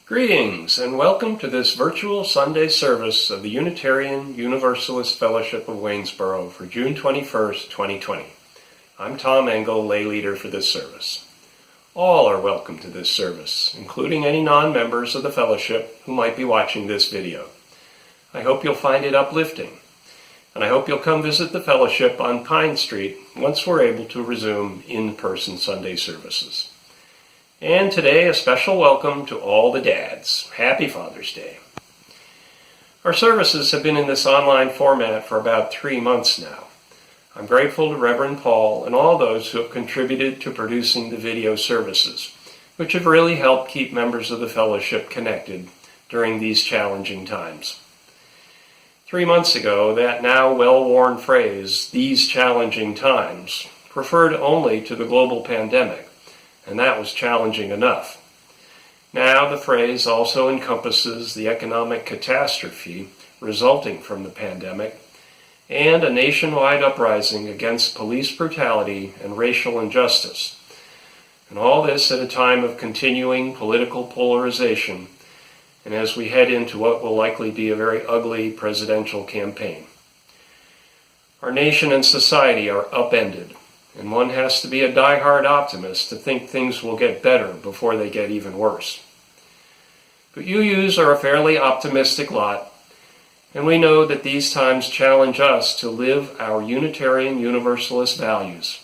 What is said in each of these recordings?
Greetings and welcome to this virtual Sunday service of the Unitarian Universalist Fellowship of Waynesboro for June 21st, 2020. I'm Tom Engle, lay leader for this service. All are welcome to this service, including any non-members of the fellowship who might be watching this video. I hope you'll find it uplifting, and I hope you'll come visit the fellowship on Pine Street once we're able to resume in-person Sunday services. And today, a special welcome to all the dads. Happy Father's Day. Our services have been in this online format for about 3 months now. I'm grateful to Reverend Paul and all those who have contributed to producing the video services, which have really helped keep members of the fellowship connected during these challenging times. 3 months ago, that now well-worn phrase, "these challenging times," referred only to the global pandemic, and that was challenging enough. Now the phrase also encompasses the economic catastrophe resulting from the pandemic and a nationwide uprising against police brutality and racial injustice. And all this at a time of continuing political polarization and as we head into what will likely be a very ugly presidential campaign. Our nation and society are upended, and one has to be a die-hard optimist to think things will get better before they get even worse. But UUs are a fairly optimistic lot, and we know that these times challenge us to live our Unitarian Universalist values,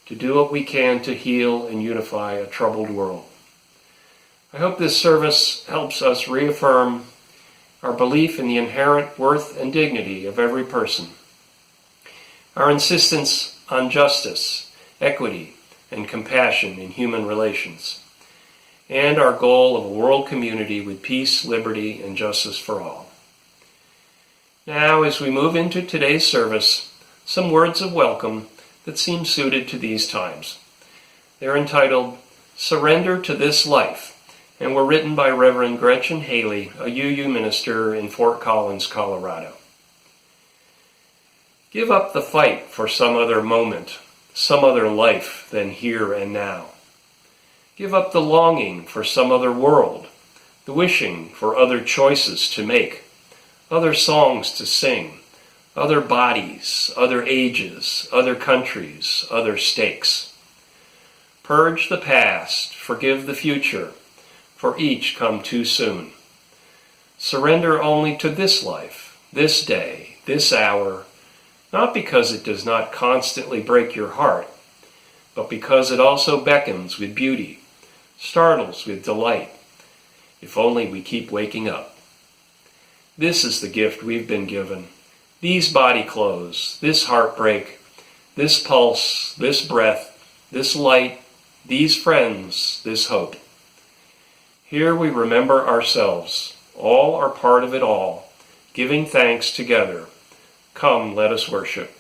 to do what we can to heal and unify a troubled world. I hope this service helps us reaffirm our belief in the inherent worth and dignity of every person, our insistence on justice, equity, and compassion in human relations, and our goal of a world community with peace, liberty, and justice for all. Now, as we move into today's service, some words of welcome that seem suited to these times. They're entitled, "Surrender to This Life," and were written by Reverend Gretchen Haley, a UU minister in Fort Collins, Colorado. Give up the fight for some other moment, some other life than here and now. Give up the longing for some other world, the wishing for other choices to make, other songs to sing, other bodies, other ages, other countries, other stakes. Purge the past, forgive the future, for each come too soon. Surrender only to this life, this day, this hour, not because it does not constantly break your heart, but because it also beckons with beauty, startles with delight, if only we keep waking up. This is the gift we've been given. These body clothes, this heartbreak, this pulse, this breath, this light, these friends, this hope. Here we remember ourselves. All are part of it all, giving thanks together. Come, let us worship.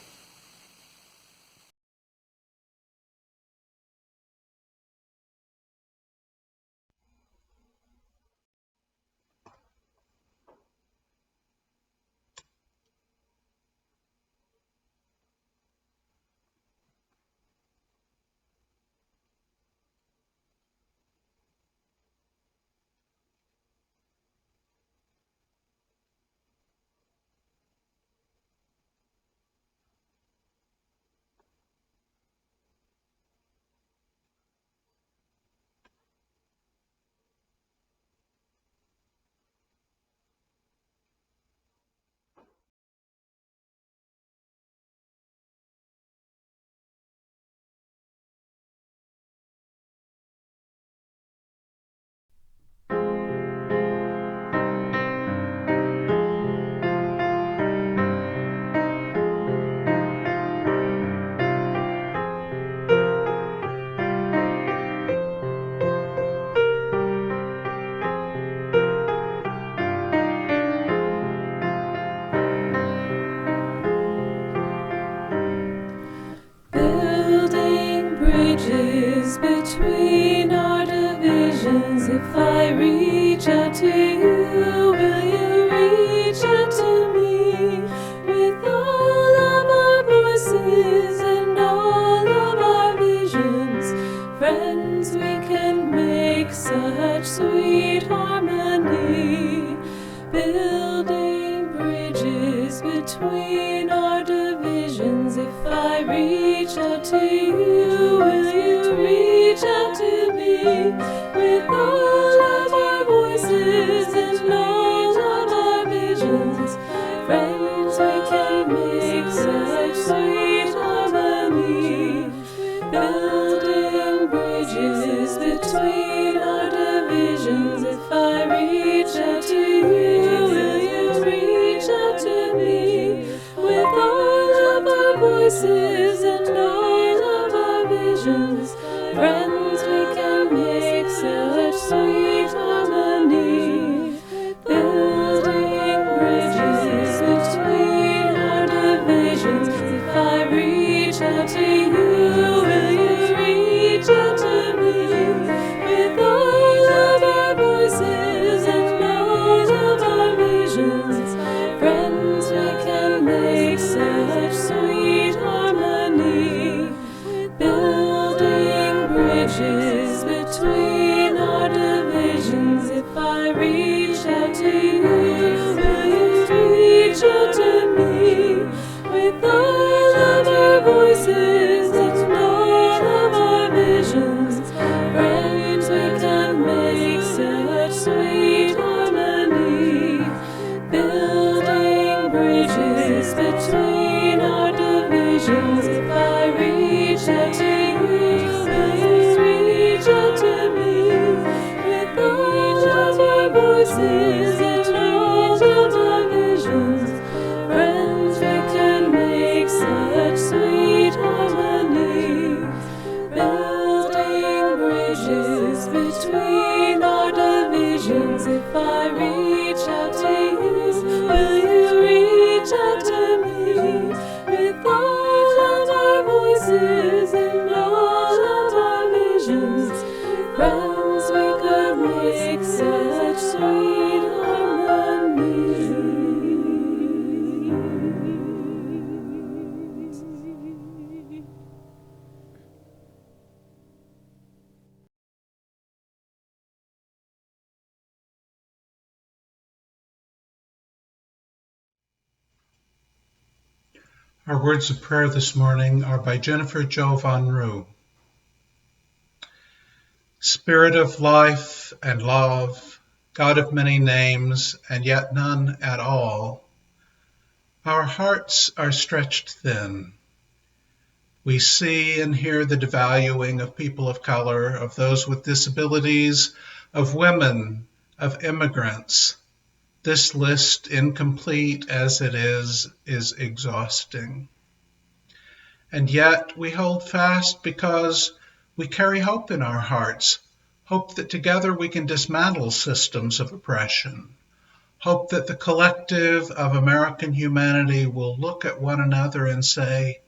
Between our divisions, if I reach out to you, will you reach out to me? With all of our voices and all of our visions, friends, we can make such sweet harmony. to you? Will you reach out to me with all of our voices and all of our visions? Friends, we can make such sweet harmony, building bridges between our divisions. If I reach out to you, will you reach out to me with all of our voices and all of our visions? Friends, we can make such sweet harmony, building bridges between our divisions. If I reach out to you, will you reach out to me with all of our voices and all of our visions? Friends, we can make such sweet harmony, building bridges between our divisions. If I reach out to you, will you reach out to me with all of our voices and all of our visions? Friends, we can make such sweet harmony, building bridges between our divisions. If I reach out to you, will you reach out to me with all of our voices and all of our visions? Friends, we can make such sweet harmony, building bridges between our divisions. If I reach out to you, will you reach out to me with all of our voices and all of our visions? Friends, we could make such sweet harmony. Our words of prayer this morning are by Jennifer Jo Van Roo. Spirit of life and love, God of many names and yet none at all, our hearts are stretched thin. We see and hear the devaluing of people of color, of those with disabilities, of women, of immigrants. This list, incomplete as it is exhausting. And yet we hold fast because we carry hope in our hearts, hope that together we can dismantle systems of oppression, hope that the collective of American humanity will look at one another and say,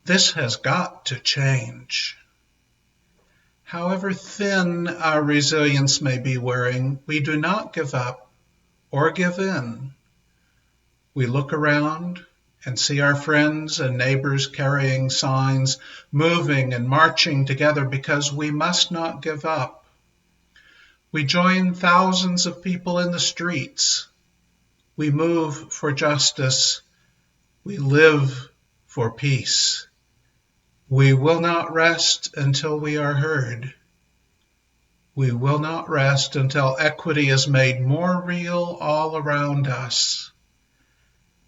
this has got to change. However thin our resilience may be wearing, we do not give up or give in. We look around and see our friends and neighbors carrying signs, moving and marching together because we must not give up. We join thousands of people in the streets. We move for justice. We live for peace. We will not rest until we are heard. We will not rest until equity is made more real all around us.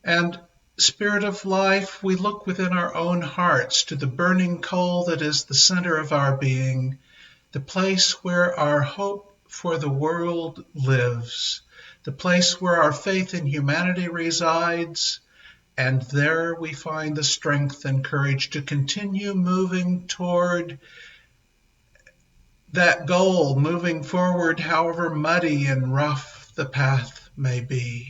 And Spirit of life, we look within our own hearts to the burning coal that is the center of our being, the place where our hope for the world lives, the place where our faith in humanity resides, and there we find the strength and courage to continue moving toward that goal, moving forward however muddy and rough the path may be.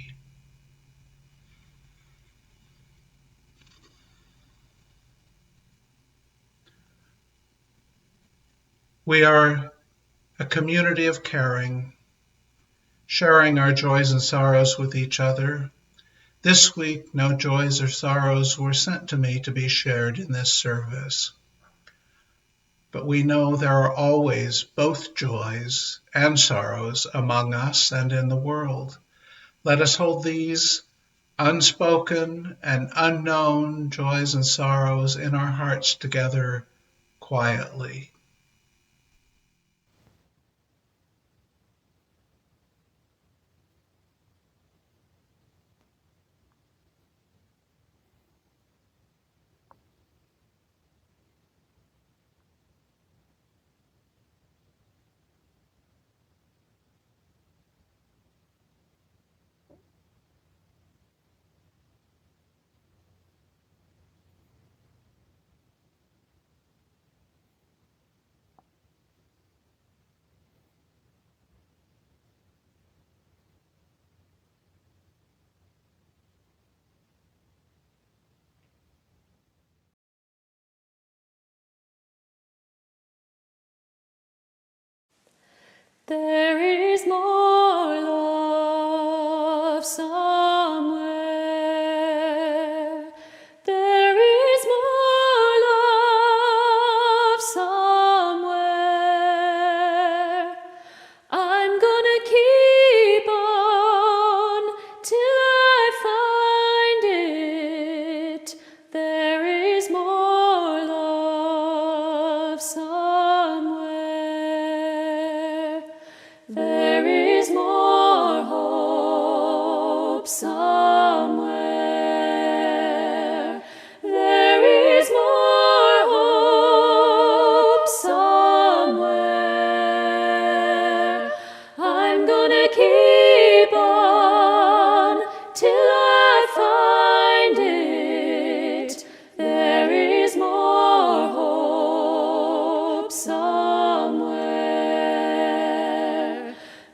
We are a community of caring, sharing our joys and sorrows with each other. This week, no joys or sorrows were sent to me to be shared in this service. But we know there are always both joys and sorrows among us and in the world. Let us hold these unspoken and unknown joys and sorrows in our hearts together quietly. There is more love somewhere. There is more love somewhere. I'm gonna keep on till I find it. There is more love somewhere. There is more hope somewhere. There is more hope somewhere. I'm gonna keep on till I find it. There is more hope somewhere.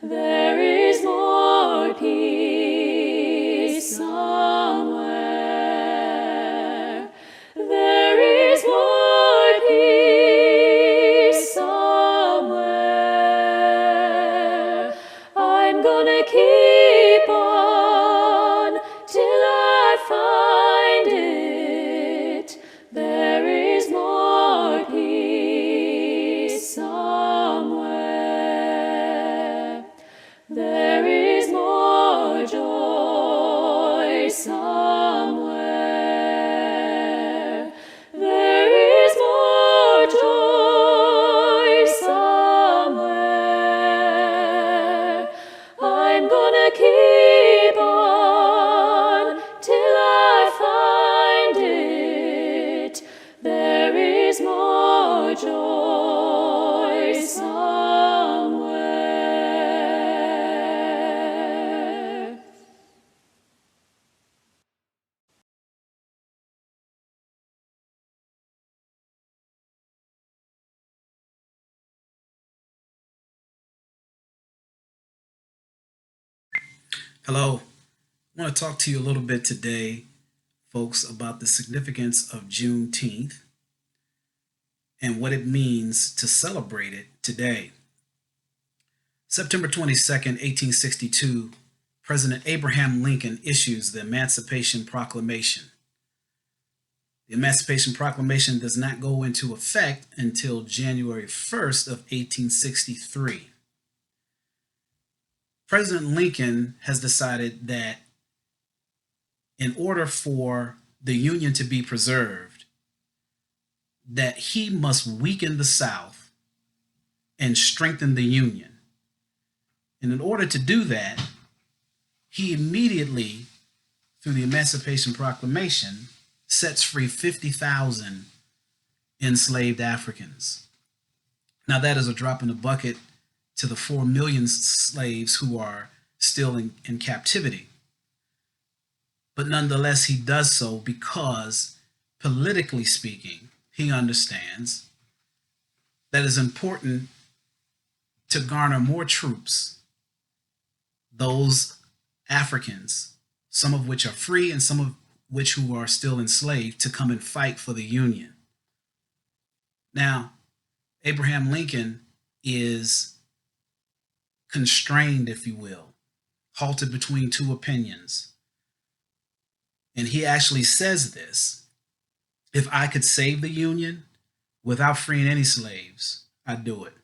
There is more peace somewhere. There is more peace somewhere. I'm gonna keep on till I find it. There is more peace somewhere. There is more joy somewhere. There is more joy somewhere. I'm gonna keep on till I find it. There is more joy somewhere. Hello. I want to talk to you a little bit today, folks, about the significance of Juneteenth and what it means to celebrate it today. September 22nd, 1862, President Abraham Lincoln issues the Emancipation Proclamation. The Emancipation Proclamation does not go into effect until January 1st of 1863. President Lincoln has decided that in order for the Union to be preserved, that he must weaken the South and strengthen the Union. And in order to do that, he immediately, through the Emancipation Proclamation, sets free 50,000 enslaved Africans. Now that is a drop in the bucket to the 4 million slaves who are still in captivity. But nonetheless, he does so because, politically speaking, he understands that it's important to garner more troops, those Africans, some of which are free and some of which who are still enslaved, to come and fight for the Union. Now, Abraham Lincoln is constrained, if you will, halted between two opinions. And he actually says this: if I could save the Union without freeing any slaves, I'd do it.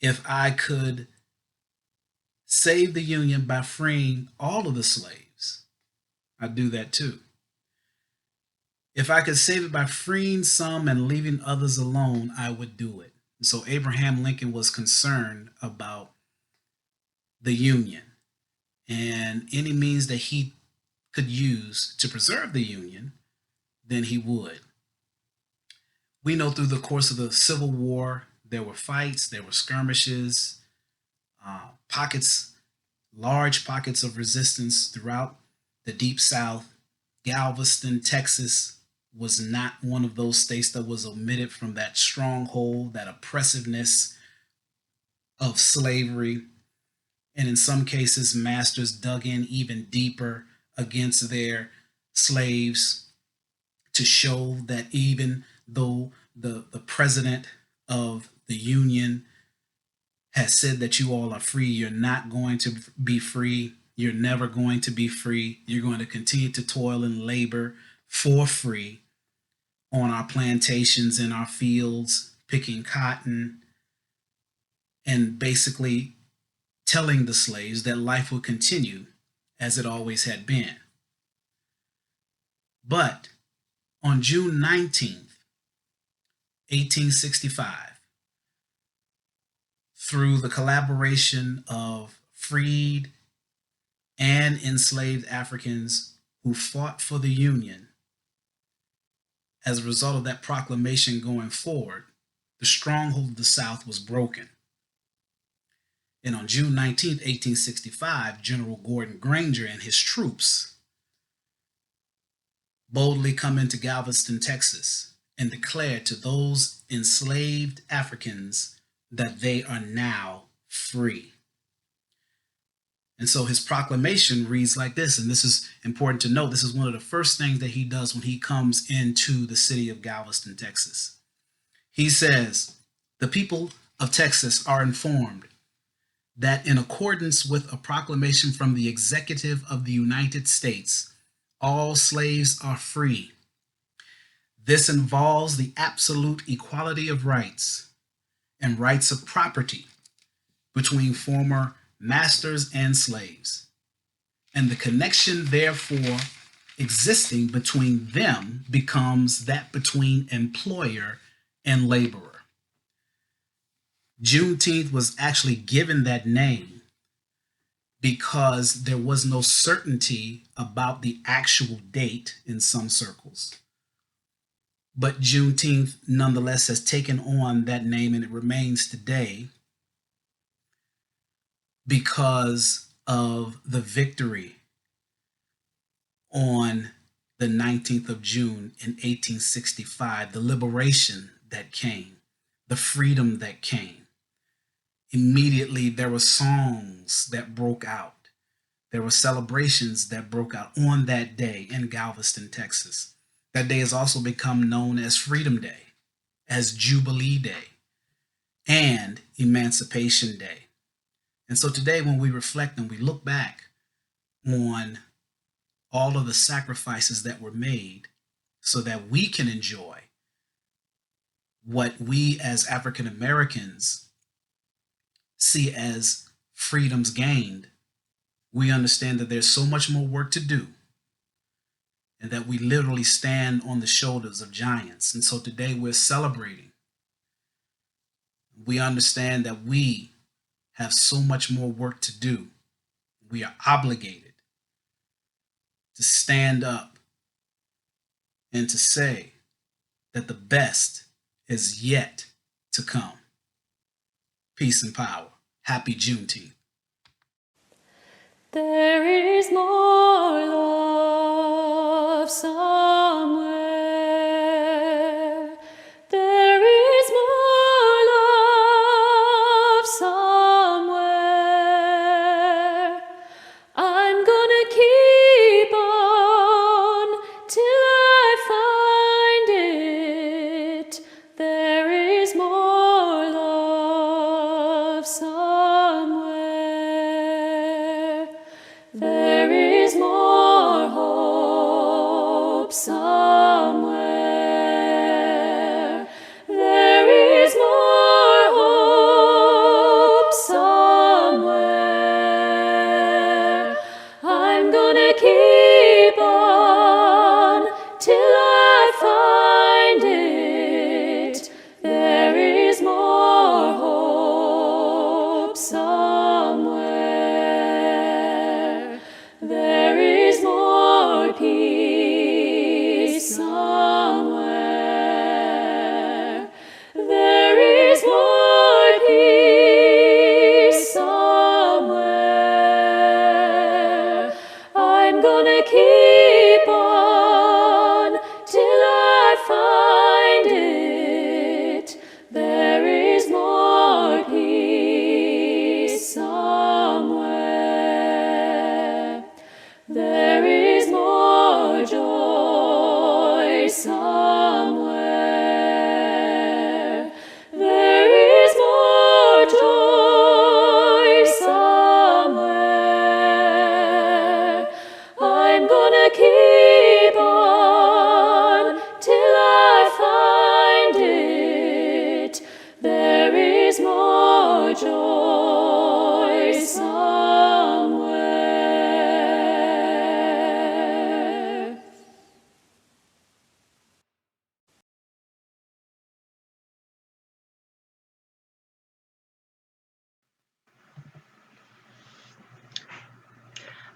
If I could save the Union by freeing all of the slaves, I'd do that too. If I could save it by freeing some and leaving others alone, I would do it. So Abraham Lincoln was concerned about the Union and any means that he could use to preserve the Union, then he would. We know through the course of the Civil War, there were fights, there were skirmishes, large pockets of resistance throughout the Deep South. Galveston, Texas was not one of those states that was omitted from that stronghold, that oppressiveness of slavery. And in some cases, masters dug in even deeper against their slaves to show that even though the president of the Union has said that you all are free, you're not going to be free. You're never going to be free. You're going to continue to toil and labor for free on our plantations, in our fields, picking cotton, and basically telling the slaves that life will continue as it always had been. But on June 19th, 1865, through the collaboration of freed and enslaved Africans who fought for the Union, as a result of that proclamation going forward, the stronghold of the South was broken. And on June 19th, 1865, General Gordon Granger and his troops boldly come into Galveston, Texas, and declare to those enslaved Africans that they are now free. And so his proclamation reads like this, and this is important to note. This is one of the first things that he does when he comes into the city of Galveston, Texas. He says, "The people of Texas are informed that in accordance with a proclamation from the executive of the United States, all slaves are free. This involves the absolute equality of rights and rights of property between former masters and slaves, and the connection therefore existing between them becomes that between employer and laborer." Juneteenth was actually given that name because there was no certainty about the actual date in some circles. But Juneteenth nonetheless has taken on that name, and it remains today because of the victory on the 19th of June in 1865, the liberation that came, the freedom that came. Immediately, there were songs that broke out. There were celebrations that broke out on that day in Galveston, Texas. That day has also become known as Freedom Day, as Jubilee Day, and Emancipation Day. And so today, when we reflect and we look back on all of the sacrifices that were made so that we can enjoy what we as African Americans see as freedoms gained, we understand that there's so much more work to do and that we literally stand on the shoulders of giants. And so today we're celebrating. We understand that we have so much more work to do. We are obligated to stand up and to say that the best is yet to come. Peace and power. Happy Juneteenth. There is more love somewhere. There is more love somewhere. I'm gonna keep on till I find it. There is more love somewhere. There is more hope somewhere.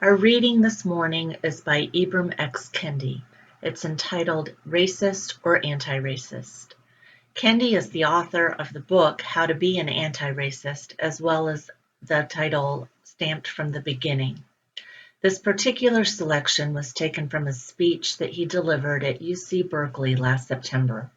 Our reading this morning is by Ibram X Kendi. It's entitled Racist or Anti-Racist. Kendi is the author of the book How to Be an Anti-Racist, as well as the title Stamped from the Beginning. This particular selection was taken from a speech that he delivered at UC Berkeley last September.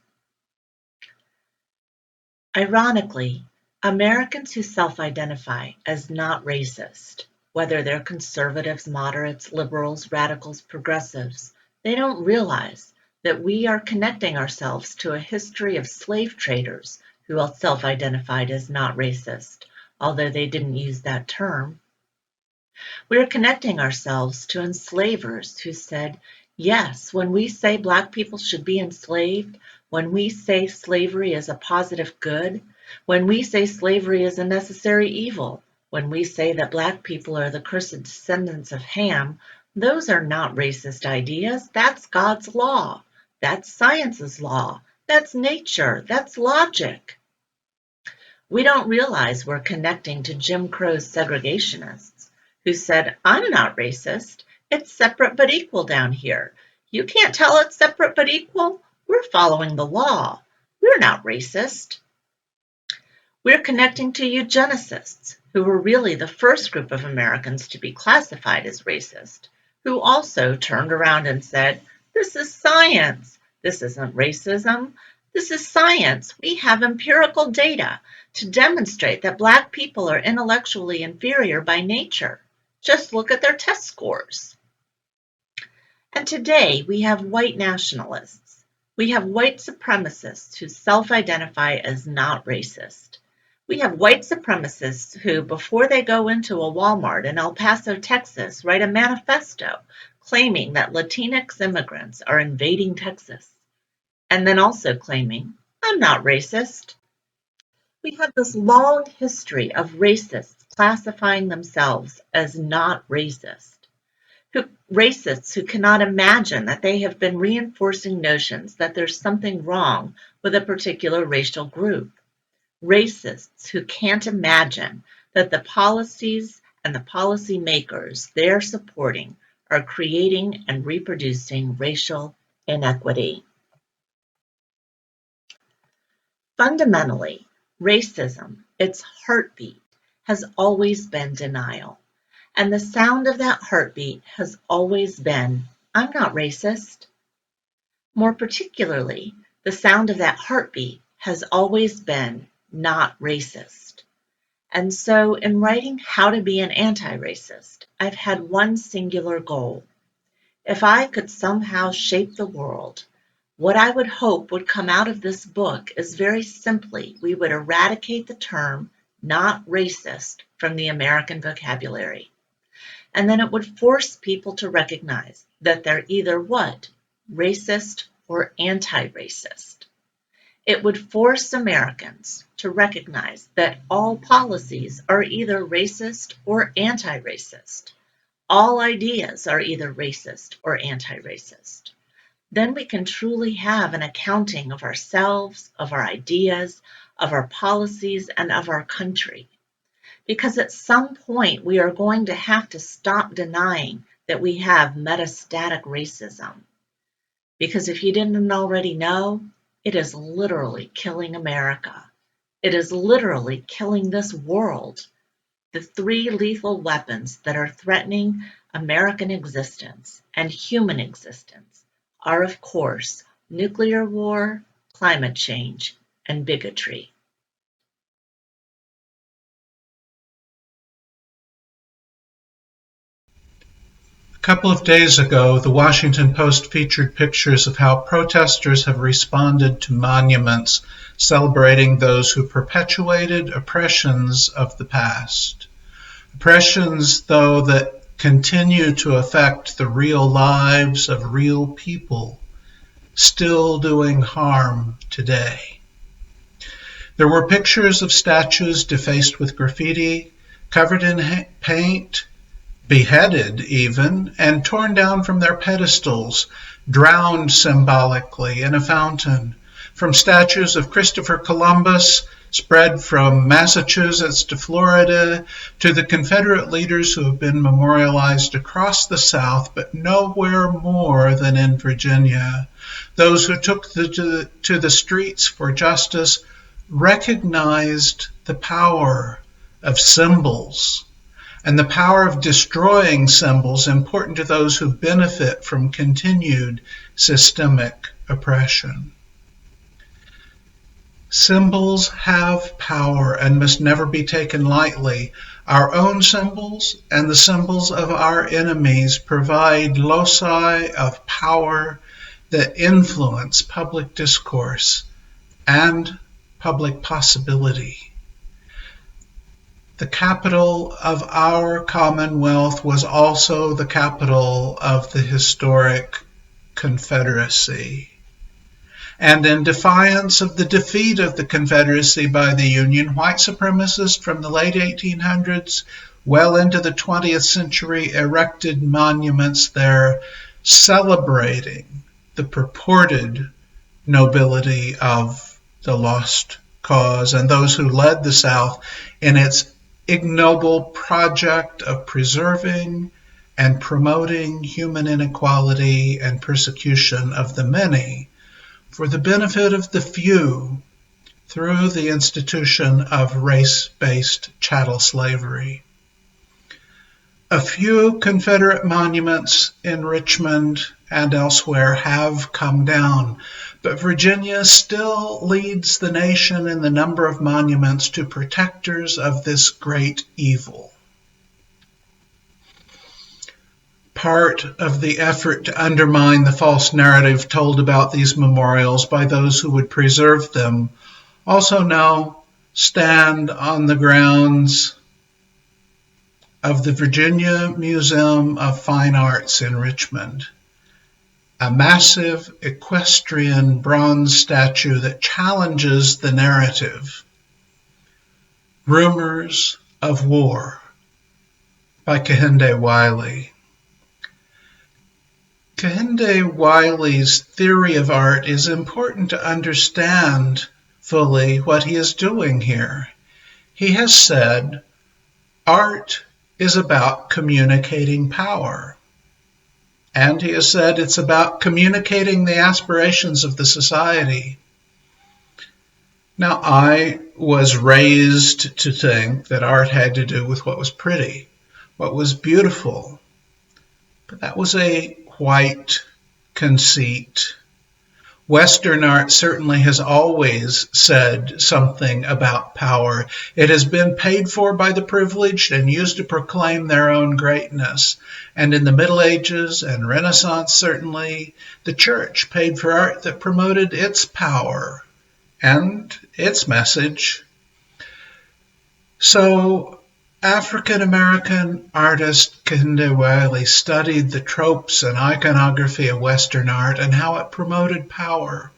Ironically, Americans who self-identify as not racist, whether they're conservatives, moderates, liberals, radicals, progressives, they don't realize that we are connecting ourselves to a history of slave traders who self-identified as not racist, although they didn't use that term. We are connecting ourselves to enslavers who said, yes, when we say Black people should be enslaved, when we say slavery is a positive good, when we say slavery is a necessary evil, when we say that Black people are the cursed descendants of Ham, those are not racist ideas. That's God's law. That's science's law. That's nature. That's logic. We don't realize we're connecting to Jim Crow's segregationists who said, I'm not racist. It's separate but equal down here. You can't tell it's separate but equal? We're following the law. We're not racist. We're connecting to eugenicists, who were really the first group of Americans to be classified as racist, who also turned around and said, this is science. This isn't racism. This is science. We have empirical data to demonstrate that Black people are intellectually inferior by nature. Just look at their test scores. And today we have white nationalists. We have white supremacists who self-identify as not racist. We have white supremacists who, before they go into a Walmart in El Paso, Texas, write a manifesto claiming that Latinx immigrants are invading Texas, and then also claiming, I'm not racist. We have this long history of racists classifying themselves as not racist. Racists who cannot imagine that they have been reinforcing notions that there's something wrong with a particular racial group. Racists who can't imagine that the policies and the policy makers they're supporting are creating and reproducing racial inequity. Fundamentally, racism, its heartbeat, has always been denial. And the sound of that heartbeat has always been, I'm not racist. More particularly, the sound of that heartbeat has always been not racist. And so in writing How to Be an Anti-Racist, I've had one singular goal. If I could somehow shape the world, what I would hope would come out of this book is very simply, we would eradicate the term not racist from the American vocabulary. And then it would force people to recognize that they're either what? Racist or anti-racist. It would force Americans to recognize that all policies are either racist or anti-racist. All ideas are either racist or anti-racist. Then we can truly have an accounting of ourselves, of our ideas, of our policies, and of our country. Because at some point we are going to have to stop denying that we have metastatic racism. Because if you didn't already know, it is literally killing America. It is literally killing this world. The three lethal weapons that are threatening American existence and human existence are, of course, nuclear war, climate change, and bigotry. A couple of days ago, the Washington Post featured pictures of how protesters have responded to monuments celebrating those who perpetuated oppressions of the past. Oppressions, though, that continue to affect the real lives of real people, still doing harm today. There were pictures of statues defaced with graffiti, covered in paint, beheaded even, and torn down from their pedestals, drowned symbolically in a fountain, from statues of Christopher Columbus spread from Massachusetts to Florida, to the Confederate leaders who have been memorialized across the South, but nowhere more than in Virginia. Those who took to the streets for justice recognized the power of symbols and the power of destroying symbols important to those who benefit from continued systemic oppression. Symbols have power and must never be taken lightly. Our own symbols and the symbols of our enemies provide loci of power that influence public discourse and public possibility. The capital of our Commonwealth was also the capital of the historic Confederacy. And in defiance of the defeat of the Confederacy by the Union, white supremacists from the late 1800s well into the 20th century erected monuments there celebrating the purported nobility of the lost cause and those who led the South in its ignoble project of preserving and promoting human inequality and persecution of the many for the benefit of the few through the institution of race-based chattel slavery. A few Confederate monuments in Richmond and elsewhere have come down, but Virginia still leads the nation in the number of monuments to protectors of this great evil. Part of the effort to undermine the false narrative told about these memorials by those who would preserve them also now stand on the grounds of the Virginia Museum of Fine Arts in Richmond, a massive equestrian bronze statue that challenges the narrative. Rumors of War by Kehinde Wiley. Kehinde Wiley's theory of art is important to understand fully what he is doing here. He has said, art is about communicating power. And he has said it's about communicating the aspirations of the society. Now, I was raised to think that art had to do with what was pretty, what was beautiful. But that was a white conceit. Western art certainly has always said something about power. It has been paid for by the privileged and used to proclaim their own greatness. And in the Middle Ages and Renaissance, certainly, the church paid for art that promoted its power and its message. So, African-American artist Kehinde Wiley studied the tropes and iconography of Western art and how it promoted power.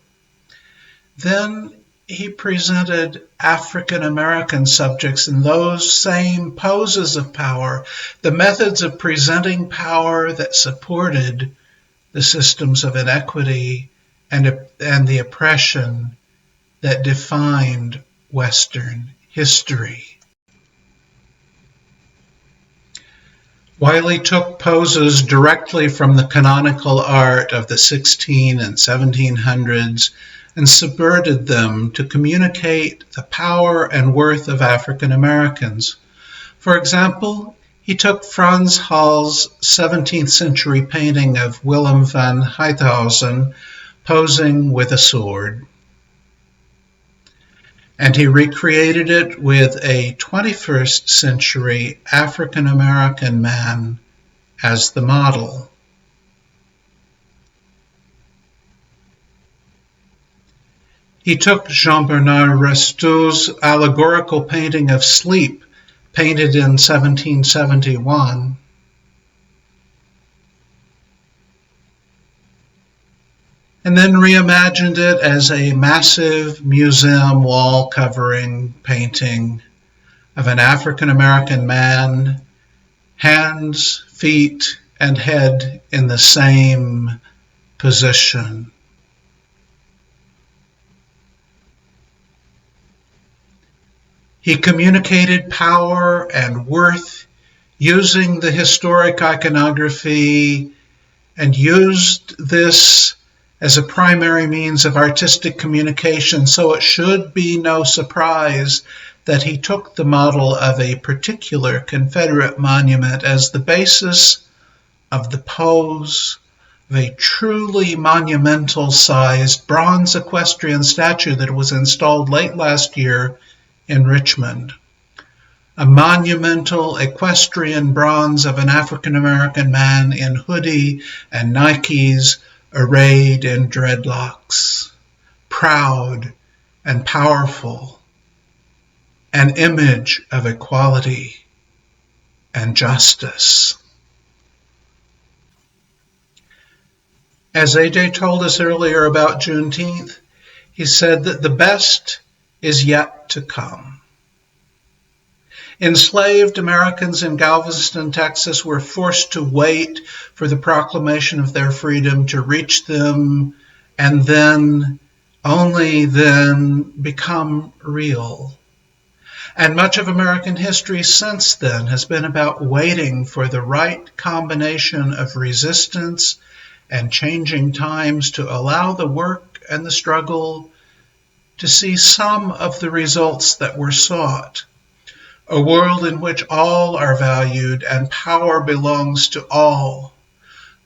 Then he presented African-American subjects in those same poses of power, the methods of presenting power that supported the systems of inequity and the oppression that defined Western history. Wiley took poses directly from the canonical art of the 16 and 1700s and subverted them to communicate the power and worth of African Americans. For example, he took Frans Hal's 17th century painting of Willem van Huythausen posing with a sword, and he recreated it with a 21st century African American man as the model. He took Jean-Bernard Restau's allegorical painting of sleep, painted in 1771, and then reimagined it as a massive museum wall-covering painting of an African-American man, hands, feet, and head in the same position. He communicated power and worth using the historic iconography and used this as a primary means of artistic communication, so it should be no surprise that he took the model of a particular Confederate monument as the basis of the pose of a truly monumental-sized bronze equestrian statue that was installed late last year in Richmond. A monumental equestrian bronze of an African-American man in hoodie and Nikes, arrayed in dreadlocks, proud and powerful, an image of equality and justice. As AJ told us earlier about Juneteenth, he said that the best is yet to come. Enslaved Americans in Galveston, Texas were forced to wait for the proclamation of their freedom to reach them and then, only then, become real. And much of American history since then has been about waiting for the right combination of resistance and changing times to allow the work and the struggle to see some of the results that were sought. A world in which all are valued and power belongs to all.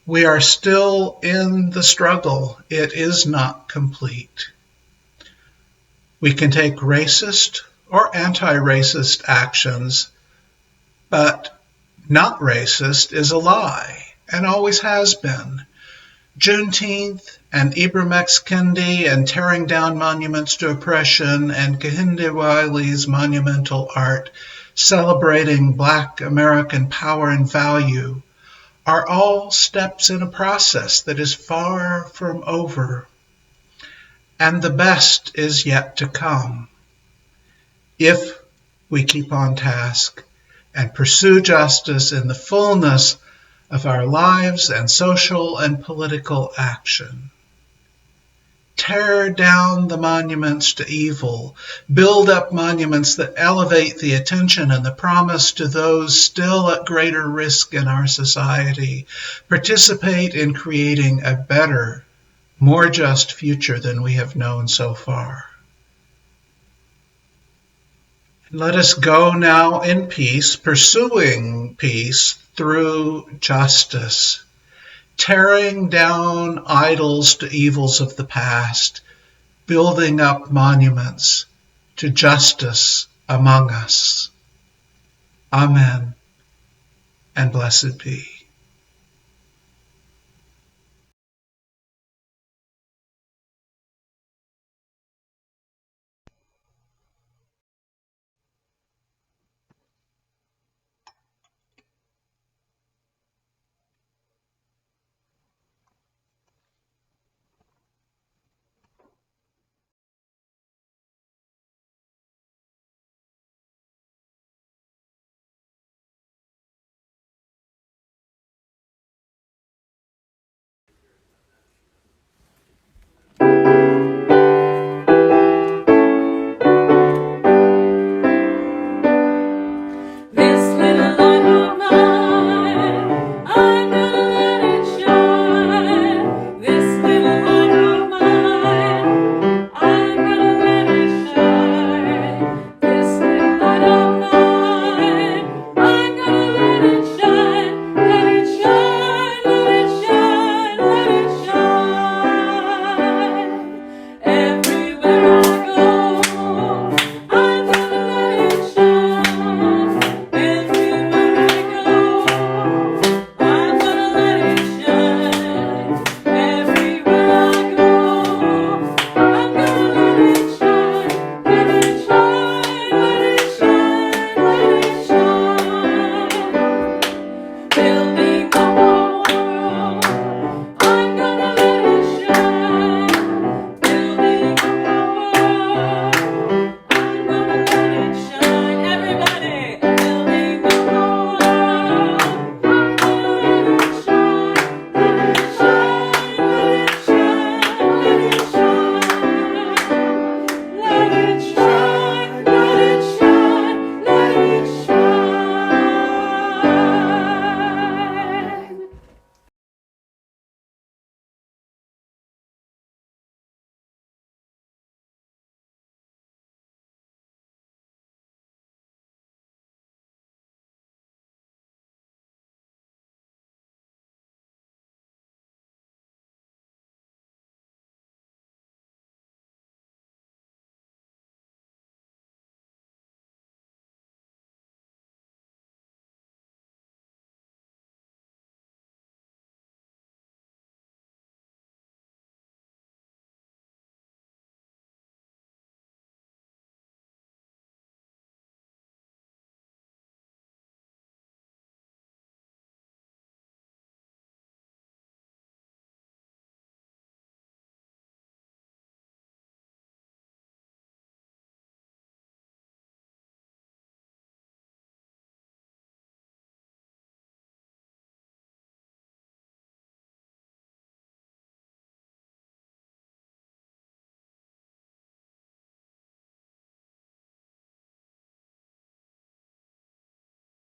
We are still in the struggle. It is not complete. We can take racist or anti-racist actions, but not racist is a lie and always has been. Juneteenth and Ibram X Kendi and tearing down monuments to oppression and Kehinde Wiley's monumental art celebrating Black American power and value are all steps in a process that is far from over. And the best is yet to come if we keep on task and pursue justice in the fullness of our lives and social and political action. Tear down the monuments to evil. Build up monuments that elevate the attention and the promise to those still at greater risk in our society. Participate in creating a better, more just future than we have known so far. Let us go now in peace, pursuing peace through justice, tearing down idols to evils of the past, building up monuments to justice among us. Amen, and blessed be.